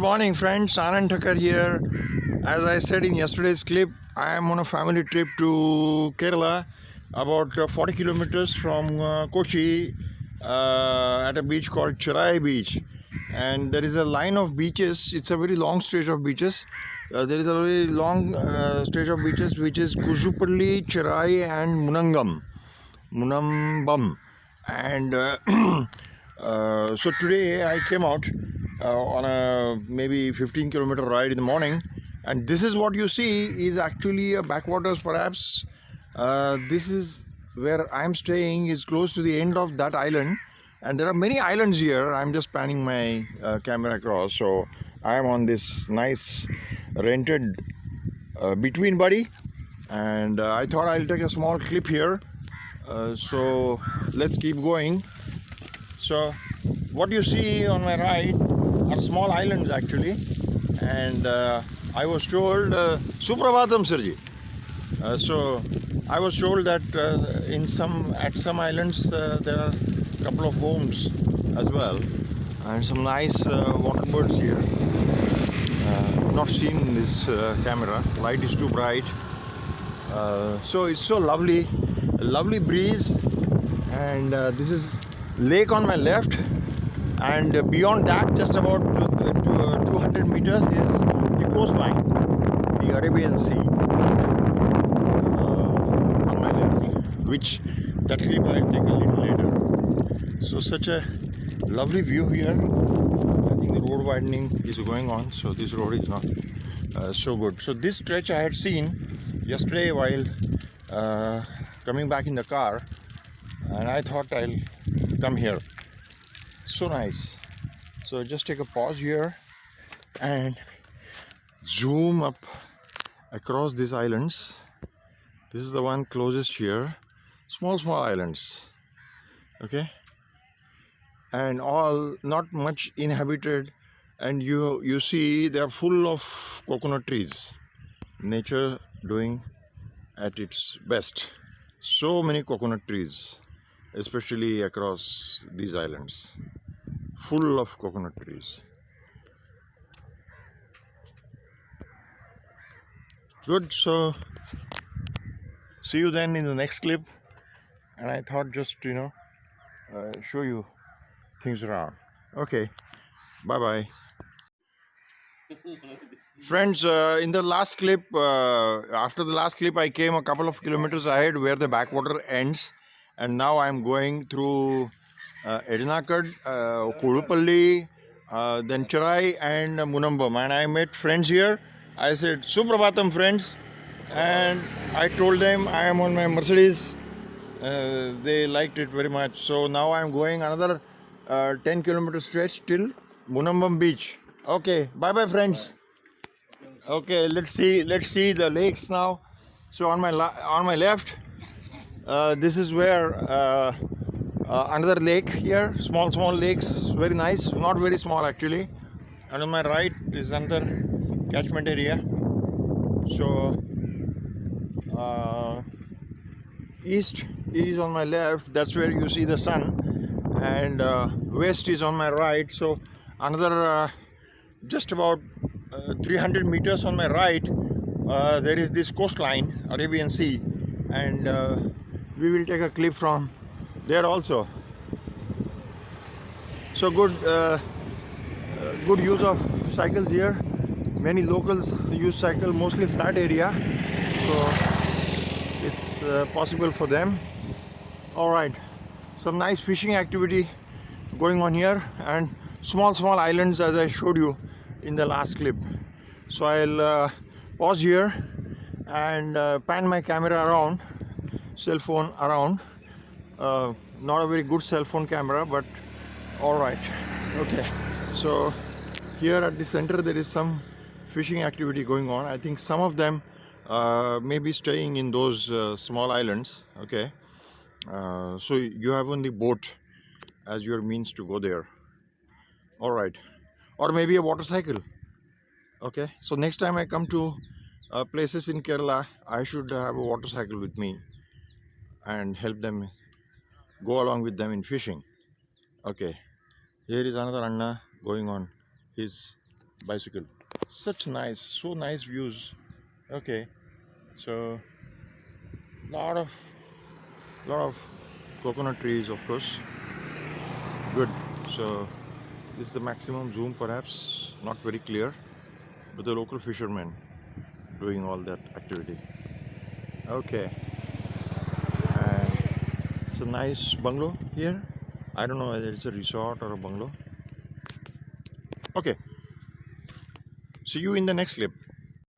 morning friends, Anand Thakkar here. As I said in yesterday's clip, I am on a family trip to Kerala, about 40 kilometers from Kochi, at a beach called Chirai Beach. And there is a line of beaches. It's a very long stretch of beaches. There is a very long stretch of beaches which is Kuzupalli, Chirai and Munambam. And so today I came out on a maybe 15-kilometer ride in the morning, and this is what you see is actually a backwaters perhaps. This is where I'm staying, is close to the end of that island, and there are many islands here. I'm just panning my camera across. So I am on this nice rented between buddy, and I thought I'll take a small clip here. So let's keep going. So what you see on my right are small islands actually, and I was told Suprabhatam Sirji. So I was told that at some islands there are a couple of homes as well, and some nice water birds here. Not seen in this camera, light is too bright. So it's so lovely, a lovely breeze, and this is lake on my left, and beyond that, just about 200 meters, is the coastline, the Arabian Sea, on my left, which that clip I'll take a little later. So such a lovely view here. I think the road widening is going on, so this road is not so good. So this stretch I had seen yesterday while coming back in the car, and I thought I'll come here. So nice. So just take a pause here and zoom up across these islands. This is the one closest here. Small islands, okay, and all not much inhabited, and you see they are full of coconut trees. Nature doing at its best. So many coconut trees, especially across these islands, full of coconut trees. Good. So see you then in the next clip, and I thought just show you things around. Okay, bye bye friends. In the last clip, after the last clip, I came a couple of kilometers ahead where the backwater ends, and now I'm going through Edinakad, Kodupalli, then Chirai and Munambam, and I met friends here. I said Suprabhatam friends, and I told them I am on my Mercedes. They liked it very much. So now I'm going another 10-kilometer stretch till Munambam beach. Okay, bye bye friends. Okay, let's see the lakes now. So on my left, this is where another lake here, small lakes, very nice, not very small actually. And on my right is another catchment area. So east is on my left, that's where you see the sun, and west is on my right. So another just about 300 meters on my right, there is this coastline, Arabian Sea, and we will take a clip from there also. So good use of cycles here. Many locals use cycle, mostly flat area, so it's possible for them. All right, some nice fishing activity going on here, and small islands as I showed you in the last clip. So I'll pause here and pan my camera around, cell phone around. Not a very good cell phone camera, but all right. Okay, so here at the center there is some fishing activity going on. I think some of them may be staying in those small islands. Okay, so you have only boat as your means to go there. All right, or maybe a water cycle. Okay, so next time I come to places in Kerala, I should have a water cycle with me and help them, go along with them in fishing. Okay, here is another Anna going on his bicycle. Such nice, so nice views. Okay, so lot of coconut trees, of course. Good. So this is the maximum zoom, perhaps not very clear, but the local fishermen doing all that activity. Okay, and it's a nice bungalow here. I don't know whether it's a resort or a bungalow. Okay, see you in the next clip.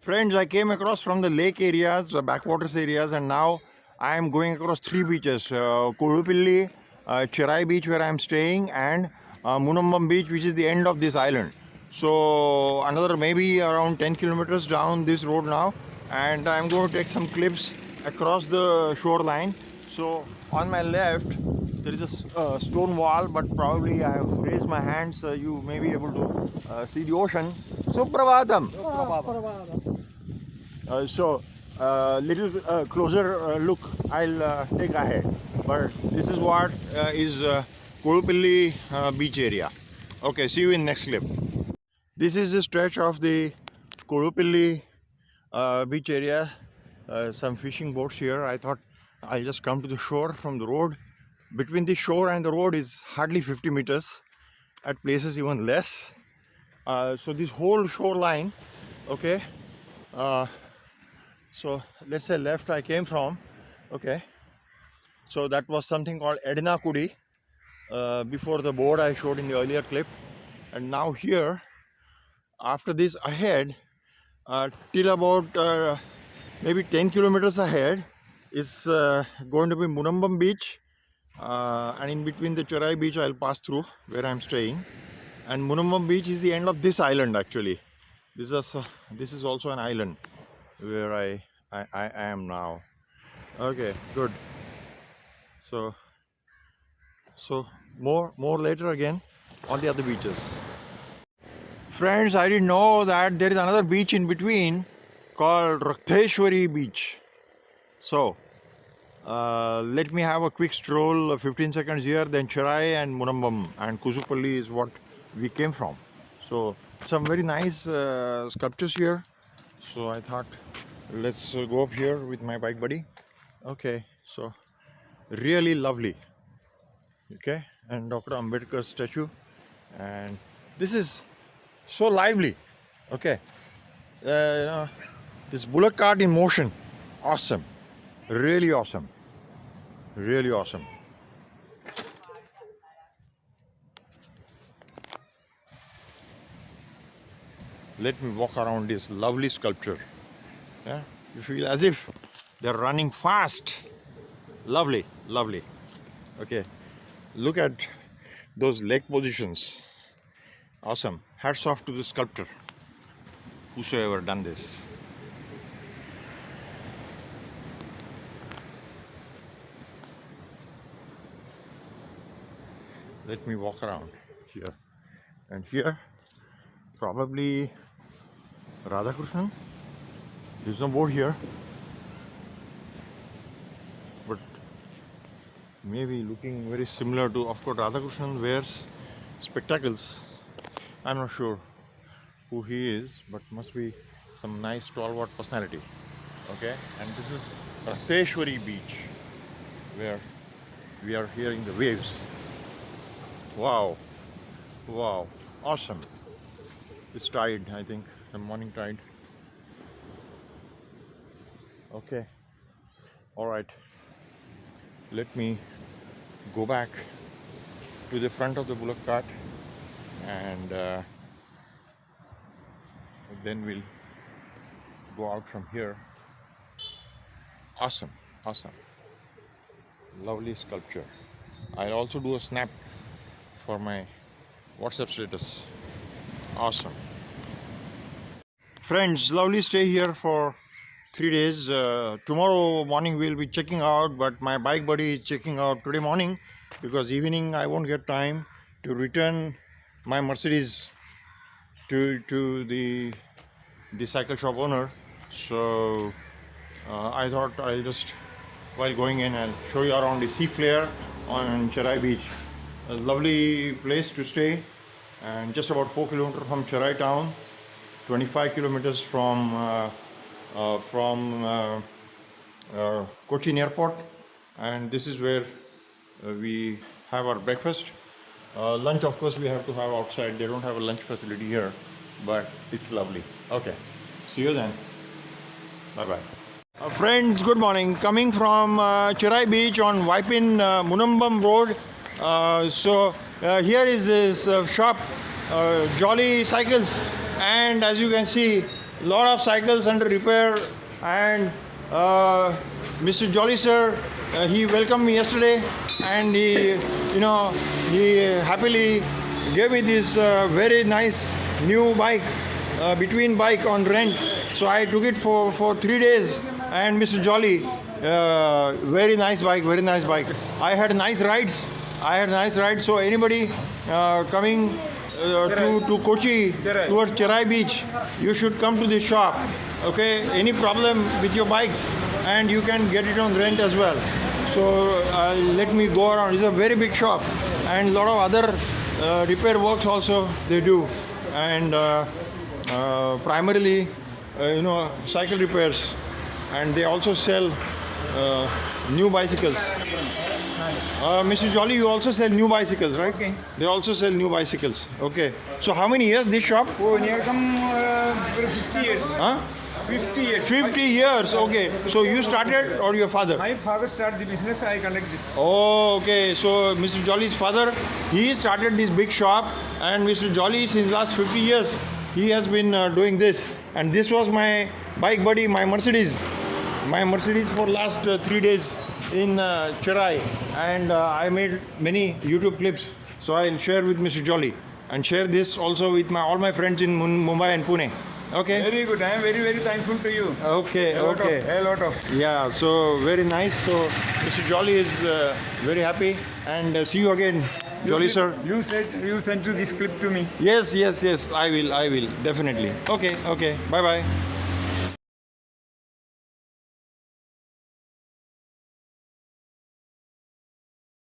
Friends, I came across from the lake areas, the backwaters areas, and now I am going across three beaches: Kodupilli, Cherai beach where I am staying, and Munambam beach, which is the end of this island. So another maybe around 10 kilometers down this road now, and I am going to take some clips across the shoreline. So on my left there is a stone wall, but probably I have raised my hand so you may be able to see the ocean. Suprabhatam. So little closer look I'll take ahead, but this is what is Kodupilli beach area. Okay, see you in next clip. This is the stretch of the Kodupilli beach area. Some fishing boats here. I thought I'll just come to the shore from the road. Between the shore and the road is hardly 50 meters, at places even less. So this whole shoreline, okay, so let's say left I came from, okay, so that was something called Edna Kudi before the board I showed in the earlier clip, and now here after this ahead till about maybe 10 kilometers ahead is going to be Munambam beach, and in between the Cherai beach I'll pass through where I'm staying, and Munambam beach is the end of this island actually. This is also an island where I am now. Okay, good. So more later again on the other beaches. Friends, I didn't know that there is another beach in between called Rakteshwari beach. So let me have a quick stroll, 15 seconds here, then Cherai and Munambam and Kusupalli is what we came from. So some very nice sculptures here. So I thought let's go up here with my bike buddy. Okay, so really lovely. Okay, and Dr. Ambedkar statue, and this is so lively. Okay, you know, this bullock cart in motion, awesome, really awesome, really awesome. Let me walk around this lovely sculpture. Yeah, you feel as if they're running fast. Lovely, lovely. Okay, look at those leg positions. Awesome. Hats off to the sculptor, whosoever done this. Let me walk around here, and here probably Radhakrishnan. There's no board here, but maybe looking very similar to, of course, Radhakrishnan wears spectacles. I'm not sure who he is, but must be some nice stalwart personality. Okay, and this is Rakteshwari beach where we are hearing the waves. Wow, wow, awesome. It's tide, I think, the morning tide. Okay, all right, let me go back to the front of the bullock cart, and then we'll go out from here. Awesome, awesome, lovely sculpture. I'll also do a snap for my WhatsApp status. Awesome. Friends, lovely stay here for 3 days. Tomorrow morning we'll be checking out, but my bike buddy is checking out today morning because evening I won't get time to return my Mercedes to the cycle shop owner. So I thought I'll just, while going in, I'll show you around the Sea Flare on Cherai beach. A lovely place to stay, and just about 4 kilometers from Cherai town. 25 kilometers from Cochin Airport, and this is where we have our breakfast. Lunch, of course, we have to have outside. They don't have a lunch facility here, but it's lovely. Okay, see you then. Bye bye. Friends, good morning. Coming from Chirai Beach on Waipin Munambam Road. Here is this shop, Jolly Cycles, and as you can see, lot of cycles under repair. And Mr. Jolly sir, he welcomed me yesterday, and he happily gave me this very nice new bike, between bike on rent. So I took it for 3 days, and Mr. Jolly, very nice bike, very nice bike. I had nice rides. So anybody coming to Kochi towards Chirai Beach, you should come to this shop. Okay, any problem with your bikes, and you can get it on rent as well. So let me go around. It's a very big shop, and a lot of other repair works also they do, and primarily cycle repairs, and they also sell new bicycles. Mr. Jolly, you also sell new bicycles, right? Okay. They also sell new bicycles. Okay. So how many years this shop? Oh, near come 50 years. Huh? 50 years. 50 years. Okay. So you started, or your father? My father started the business. I conduct this. Oh, okay. So Mr. Jolly's father, he started this big shop, and Mr. Jolly, since last 50 years, he has been doing this. And this was my bike buddy, my Mercedes for last 3 days in Chirai, and I made many YouTube clips. So I'll share with Mr. Jolly, and share this also with all my friends in Mumbai and Pune. Okay. Very good. I am very, very thankful to you. Okay. A lot of. Yeah. So very nice. So Mr. Jolly is very happy, and see you again, Jolly sir. You said you sent this clip to me. Yes. I will definitely. Okay. Bye bye.